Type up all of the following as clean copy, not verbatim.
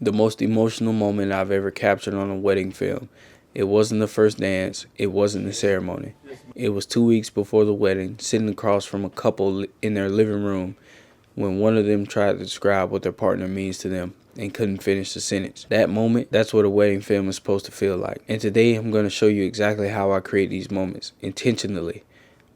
The most emotional moment I've ever captured on a wedding film. It wasn't the first dance, it wasn't the ceremony. It was 2 weeks before the wedding, sitting across from a couple in their living room when one of them tried to describe what their partner means to them and couldn't finish the sentence. That moment, that's what a wedding film is supposed to feel like. And today I'm going to show you exactly how I create these moments, intentionally,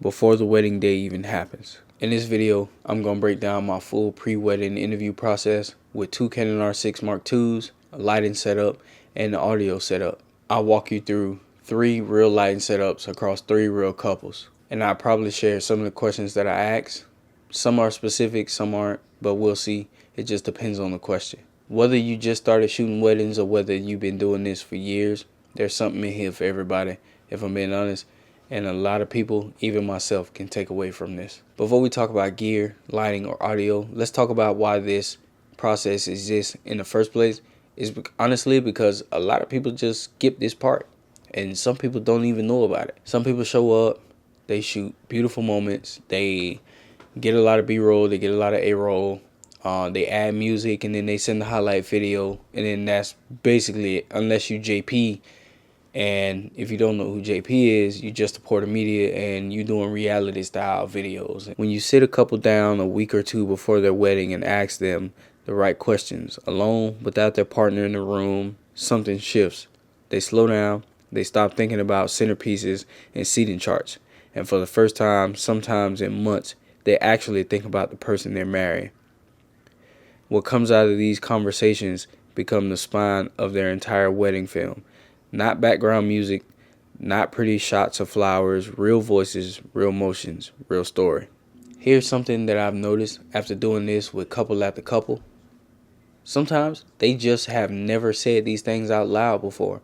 before the wedding day even happens. In this video, I'm going to break down my full pre-wedding interview process with two Canon R6 Mark IIs, a lighting setup, and the audio setup. I'll walk you through 3 real lighting setups across 3 real couples. And I'll probably share some of the questions that I asked. Some are specific, some aren't, but we'll see. It just depends on the question. Whether you just started shooting weddings or whether you've been doing this for years, there's something in here for everybody, if I'm being honest. And a lot of people, even myself, can take away from this. Before we talk about gear, lighting, or audio, let's talk about why this process exists in the first place. Is honestly because a lot of people just skip this part, and some people don't even know about it. Some people show up, they shoot beautiful moments, they get a lot of B-roll, they get a lot of A-roll, they add music, and then they send the highlight video, and then that's basically it, unless you JP. And if you don't know who JP is, you just support a media and you're doing reality style videos. When you sit a couple down a week or two before their wedding and ask them the right questions, alone, without their partner in the room, something shifts. They slow down, they stop thinking about centerpieces and seating charts. And for the first time, sometimes in months, they actually think about the person they're marrying. What comes out of these conversations become the spine of their entire wedding film. Not background music, not pretty shots of flowers, real voices, real emotions, real story. Here's something that I've noticed after doing this with couple after couple. Sometimes they just have never said these things out loud before.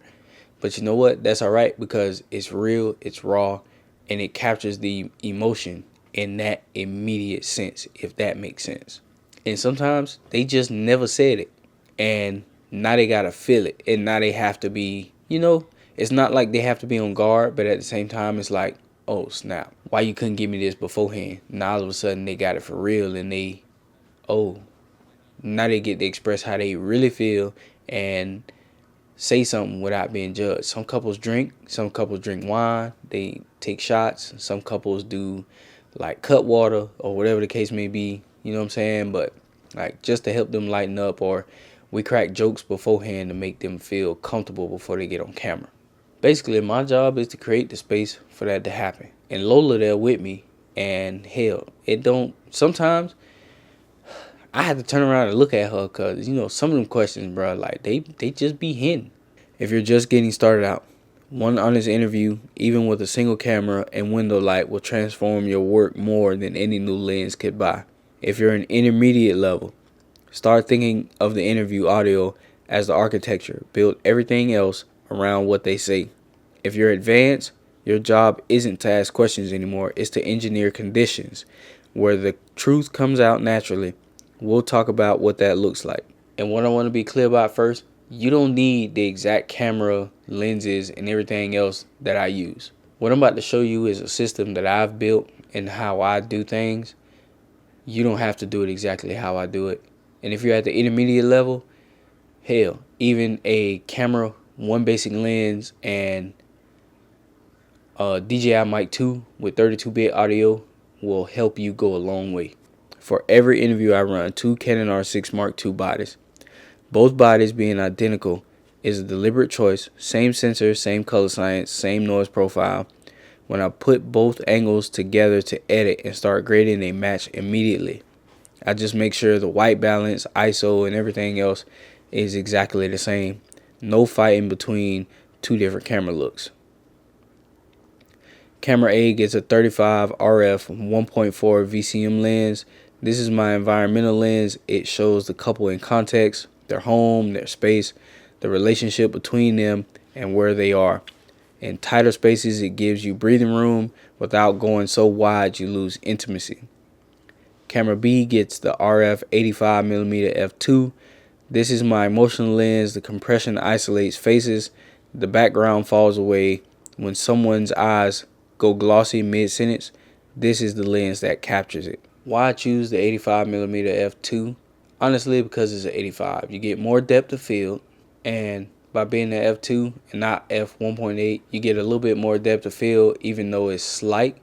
But you know what? That's alright, because it's real, it's raw, and it captures the emotion in that immediate sense, if that makes sense. And sometimes they just never said it. And now they gotta feel it. And now they have to be, it's not like they have to be on guard, but at the same time, it's like, oh snap, why you couldn't give me this beforehand? Now all of a sudden they got it for real, and now they get to express how they really feel and say something without being judged. Some couples drink wine, they take shots. Some couples do like cut water or whatever the case may be, you know what I'm saying? But like just to help them lighten up, or we crack jokes beforehand to make them feel comfortable before they get on camera. Basically, my job is to create the space for that to happen. And Lola there with me, and hell, sometimes I have to turn around and look at her, because, some of them questions, bro, like, they just be hidden. If you're just getting started out, one honest interview, even with a single camera and window light, will transform your work more than any new lens could buy. If you're an intermediate level, start thinking of the interview audio as the architecture. Build everything else around what they say. If you're advanced, your job isn't to ask questions anymore. It's to engineer conditions where the truth comes out naturally. We'll talk about what that looks like. And what I want to be clear about first, you don't need the exact camera, lenses, and everything else that I use. What I'm about to show you is a system that I've built and how I do things. You don't have to do it exactly how I do it. And if you're at the intermediate level, hell, even a camera, one basic lens, and a DJI Mic 2 with 32-bit audio will help you go a long way. For every interview I run 2 Canon R6 Mark II bodies. Both bodies being identical is a deliberate choice. Same sensor, same color science, same noise profile. When I put both angles together to edit and start grading, they match immediately. I just make sure the white balance, ISO, and everything else is exactly the same. No fighting between 2 different camera looks. Camera A gets a 35 RF 1.4 VCM lens. This is my environmental lens. It shows the couple in context, their home, their space, the relationship between them, and where they are. In tighter spaces, it gives you breathing room without going so wide you lose intimacy. Camera B gets the RF 85mm f2. This is my emotional lens. The compression isolates faces. The background falls away. When someone's eyes go glossy mid-sentence, this is the lens that captures it. Why I choose the 85mm f2? Honestly, because it's an 85, you get more depth of field, and by being an f2 and not f1.8, you get a little bit more depth of field, even though it's slight,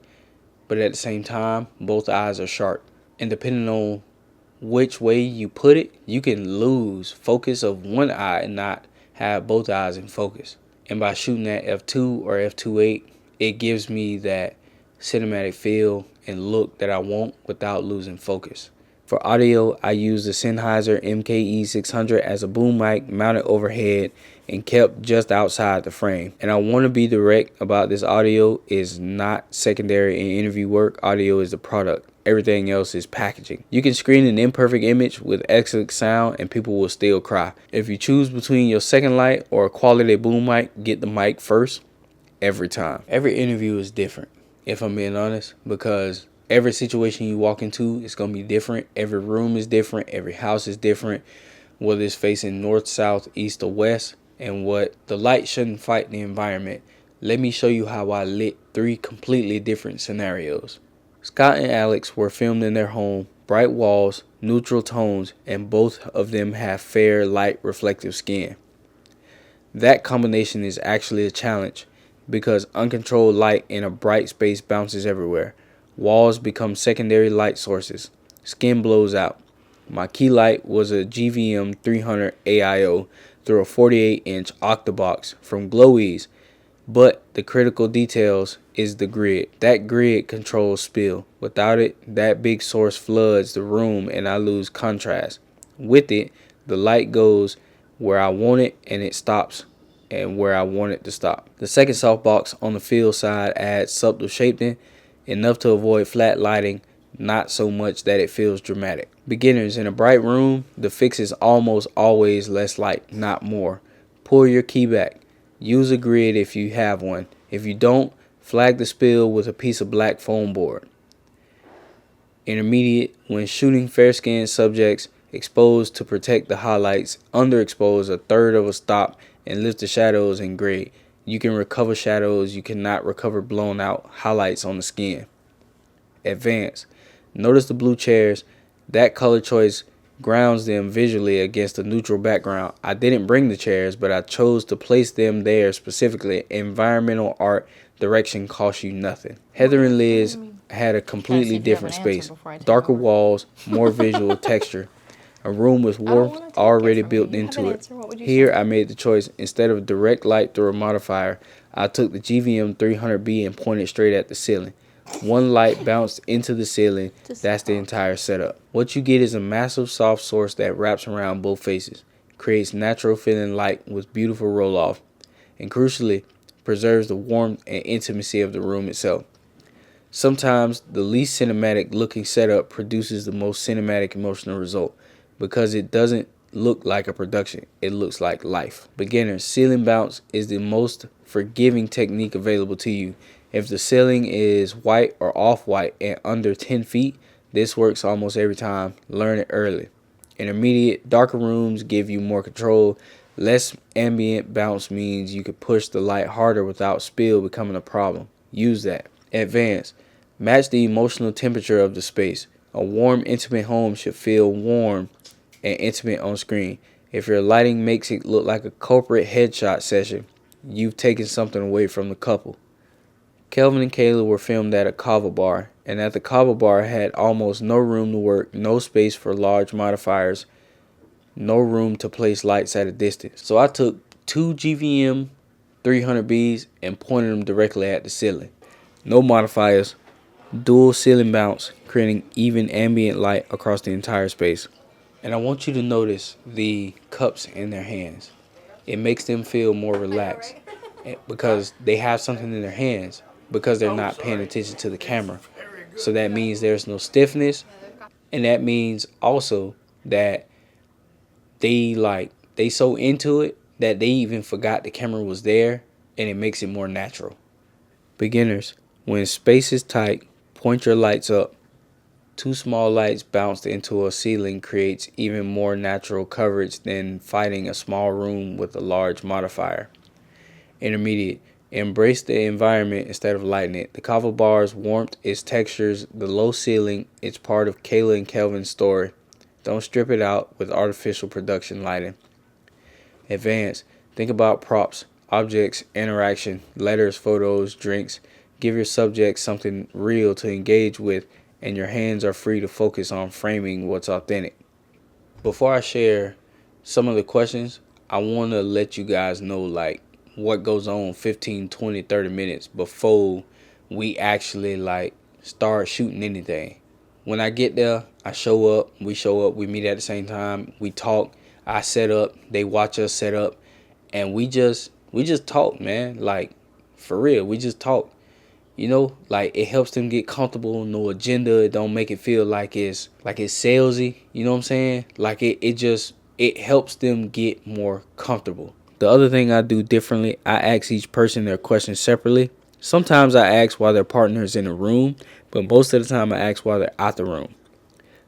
but at the same time, both eyes are sharp. And depending on which way you put it, you can lose focus of one eye and not have both eyes in focus. And by shooting at f2 or f2.8, it gives me that cinematic feel and look that I want without losing focus. For audio, I use the Sennheiser MKE 600 as a boom mic mounted overhead and kept just outside the frame. And I want to be direct about this: audio is not secondary in interview work. Audio is the product. Everything else is packaging. You can screen an imperfect image with excellent sound and people will still cry. If you choose between your second light or a quality boom mic, get the mic first every time. Every interview is different, if I'm being honest, because every situation you walk into is going to be different. Every room is different. Every house is different, whether it's facing north, south, east, or west. And what the light shouldn't fight the environment. Let me show you how I lit 3 completely different scenarios. Scott and Alex were filmed in their home, bright walls, neutral tones, and both of them have fair, light, reflective skin. That combination is actually a challenge because uncontrolled light in a bright space bounces everywhere. Walls become secondary light sources. Skin blows out. My key light was a GVM 300 AIO through a 48-inch octabox from Glowies, but the critical details is the grid. That grid controls spill. Without it, that big source floods the room and I lose contrast. With it, the light goes where I want it and it stops and where I want it to stop. The second softbox on the field side adds subtle shaping, enough to avoid flat lighting, not so much that it feels dramatic. Beginners, in a bright room, the fix is almost always less light, not more. Pull your key back. Use a grid if you have one. If you don't, flag the spill with a piece of black foam board. Intermediate, when shooting fair-skinned subjects, expose to protect the highlights, underexpose a third of a stop and lift the shadows in grade. You can recover shadows, you cannot recover blown out highlights on the skin. Advanced, notice the blue chairs. That color choice grounds them visually against a neutral background. I didn't bring the chairs, but I chose to place them there specifically. Environmental art direction costs you nothing. Heather and Liz had a completely different space. Darker walls, more visual texture. A room with warmth already built into it. Here I made the choice. Instead of direct light through a modifier, I took the GVM 300B and pointed straight at the ceiling. One light bounced into the ceiling. That's the entire setup. What you get is a massive soft source that wraps around both faces, creates natural feeling light with beautiful roll-off, and crucially, preserves the warmth and intimacy of the room itself. Sometimes the least cinematic looking setup produces the most cinematic emotional result because it doesn't look like a production, it looks like life. Beginners, ceiling bounce is the most forgiving technique available to you. If the ceiling is white or off-white and under 10 feet, this works almost every time. Learn it early. Intermediate, darker rooms give you more control. Less ambient bounce means you can push the light harder without spill becoming a problem. Use that. Advanced, match the emotional temperature of the space. A warm, intimate home should feel warm and intimate on screen. If your lighting makes it look like a corporate headshot session, you've taken something away from the couple. Kelvin and Kayla were filmed at a kava bar, and at the kava bar had almost no room to work, no space for large modifiers, no room to place lights at a distance. So I took 2 GVM 300Bs and pointed them directly at the ceiling. No modifiers, dual ceiling bounce, creating even ambient light across the entire space. And I want you to notice the cups in their hands. It makes them feel more relaxed because they have something in their hands because they're not paying attention to the camera. So that means there's no stiffness, and that means also that they so into it that they even forgot the camera was there, and it makes it more natural. Beginners, when space is tight, point your lights up. 2 small lights bounced into a ceiling creates even more natural coverage than fighting a small room with a large modifier. Intermediate, embrace the environment instead of lighting it. The kava bar's warmth, its textures, the low ceiling, it's part of Kayla and Kelvin's story. Don't strip it out with artificial production lighting. Advanced. Think about props, objects, interaction, letters, photos, drinks. Give your subject something real to engage with, and your hands are free to focus on framing what's authentic. Before I share some of the questions, I want to let you guys know like what goes on 15, 20, 30 minutes before we actually like start shooting anything. When I get there, I show up, we meet at the same time, we talk, I set up, they watch us set up, and we just talk, man. Like, for real, we just talk. You know, like it helps them get comfortable, no agenda. It don't make it feel like it's salesy. You know what I'm saying? Like it helps them get more comfortable. The other thing I do differently, I ask each person their questions separately. Sometimes I ask while their partner is in the room, but most of the time I ask while they're out the room.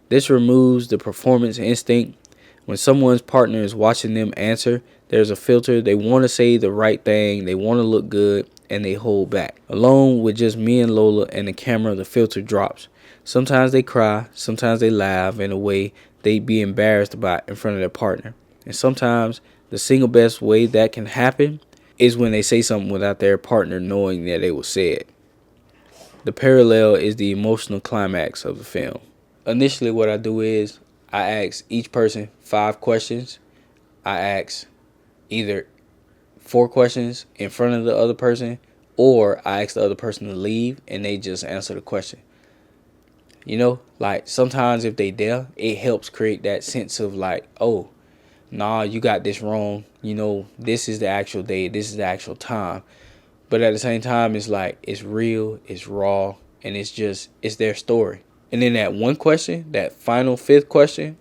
This removes the performance instinct. When someone's partner is watching them answer, there's a filter. They want to say the right thing, they want to look good, and they hold back. Alone with just me and Lola and the camera, the filter drops. Sometimes they cry, sometimes they laugh in a way they'd be embarrassed about in front of their partner. And sometimes the single best way that can happen is when they say something without their partner knowing that it was said. The parallel is the emotional climax of the film. Initially what I do is I ask each person 5 questions. I ask either 4 questions in front of the other person, or I ask the other person to leave and they just answer the question. You know, like sometimes if they there, it helps create that sense of like, oh, nah, you got this wrong. You know, this is the actual day, this is the actual time. But at the same time, it's like, it's real, it's raw, and it's their story. And then that one question, that final 5th question,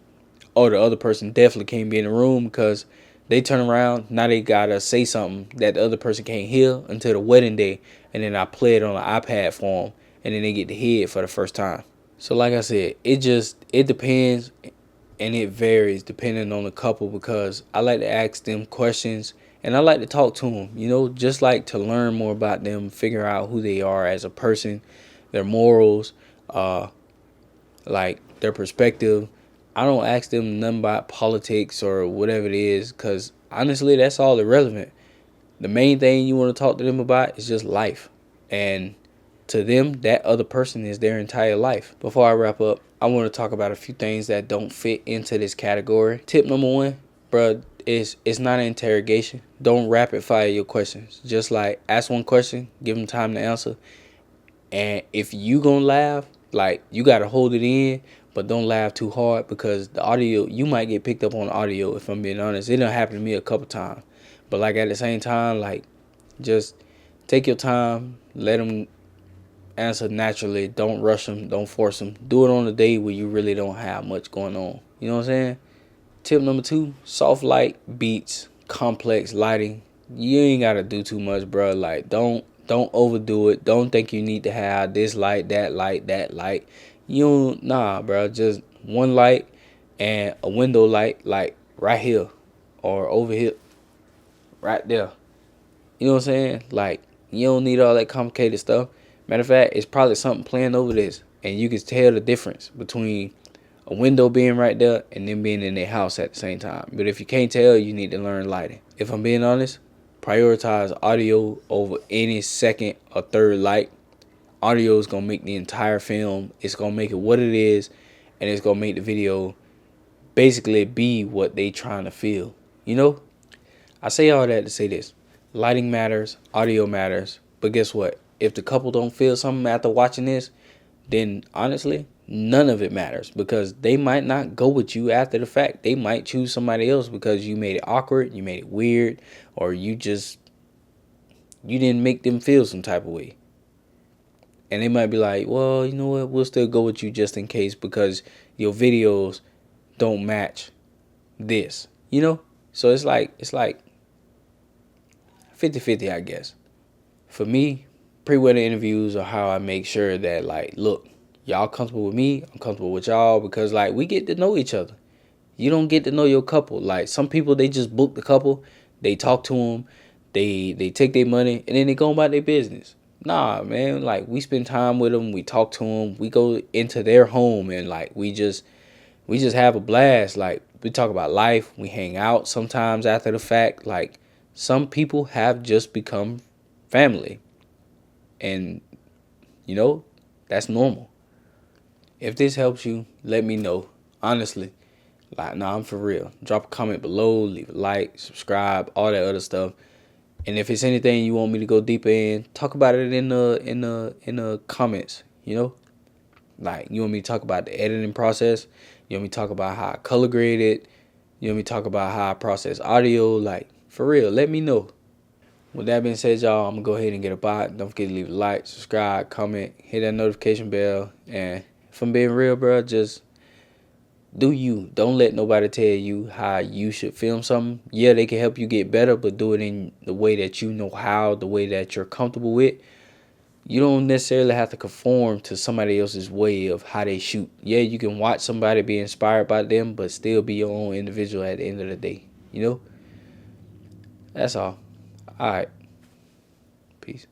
oh, the other person definitely can't be in the room because they turn around, now they gotta say something that the other person can't hear until the wedding day, and then I play it on an iPad for them, and then they get to hear it for the first time. So like I said, it depends, and it varies depending on the couple, because I like to ask them questions, and I like to talk to them, you know, just like to learn more about them, figure out who they are as a person, their morals, like their perspective. I don't ask them nothing about politics or whatever it is, because honestly, that's all irrelevant. The main thing you want to talk to them about is just life. And to them, that other person is their entire life. Before I wrap up, I want to talk about a few things that don't fit into this category. Tip number 1, bruh, it's not an interrogation. Don't rapid fire your questions. Just like ask one question, give them time to answer. And if you gonna laugh, like you gotta hold it in, but don't laugh too hard, because the audio, you might get picked up on the audio. If I'm being honest, it done happened to me a couple times. But like at the same time, like just take your time, let them answer naturally. Don't rush them, don't force them. Do it on a day where you really don't have much going on. You know what I'm saying? Tip number 2, soft light beats complex lighting. You ain't gotta do too much, bro. Like don't overdo it. Don't think you need to have this light, that light, that light. You don't, nah, bro. Just one light and a window light, like right here or over here, right there. You know what I'm saying? Like you don't need all that complicated stuff. Matter of fact, it's probably something playing over this, and you can tell the difference between a window being right there and them being in their house at the same time. But if you can't tell, you need to learn lighting. If I'm being honest, prioritize audio over any second or third light. Audio is going to make the entire film. It's going to make it what it is, and it's going to make the video basically be what they trying to feel. You know? I say all that to say this. Lighting matters, audio matters, but guess what? If the couple don't feel something after watching this, then honestly, none of it matters, because they might not go with you after the fact. They might choose somebody else because you made it awkward, you made it weird, or you didn't make them feel some type of way. And they might be like, well, you know what, we'll still go with you just in case because your videos don't match this, you know? So it's like 50-50, I guess. For me, pre-wedding interviews are how I make sure that, like, look, y'all comfortable with me, I'm comfortable with y'all, because, like, we get to know each other. You don't get to know your couple. Like, some people, they just book the couple, they talk to them, they take their money, and then they go about their business. Nah, man, like, we spend time with them, we talk to them, we go into their home, and, like, we we just have a blast. Like, we talk about life. We hang out sometimes after the fact. Like, some people have just become family. And, you know, that's normal. If this helps you, let me know. Honestly. Like, nah, I'm for real. Drop a comment below. Leave a like. Subscribe. All that other stuff. And if it's anything you want me to go deeper in, talk about it in the comments, you know? Like, you want me to talk about the editing process? You want me to talk about how I color grade it? You want me to talk about how I process audio? Like, for real, let me know. With that being said, y'all, I'm going to go ahead and get a bot. Don't forget to leave a like, subscribe, comment, hit that notification bell. And if I'm being real, bro, just do you. Don't let nobody tell you how you should film something. Yeah, they can help you get better, but do it in the way that you know how, the way that you're comfortable with. You don't necessarily have to conform to somebody else's way of how they shoot. Yeah, you can watch somebody, be inspired by them, but still be your own individual at the end of the day. You know? That's all. All right. Peace.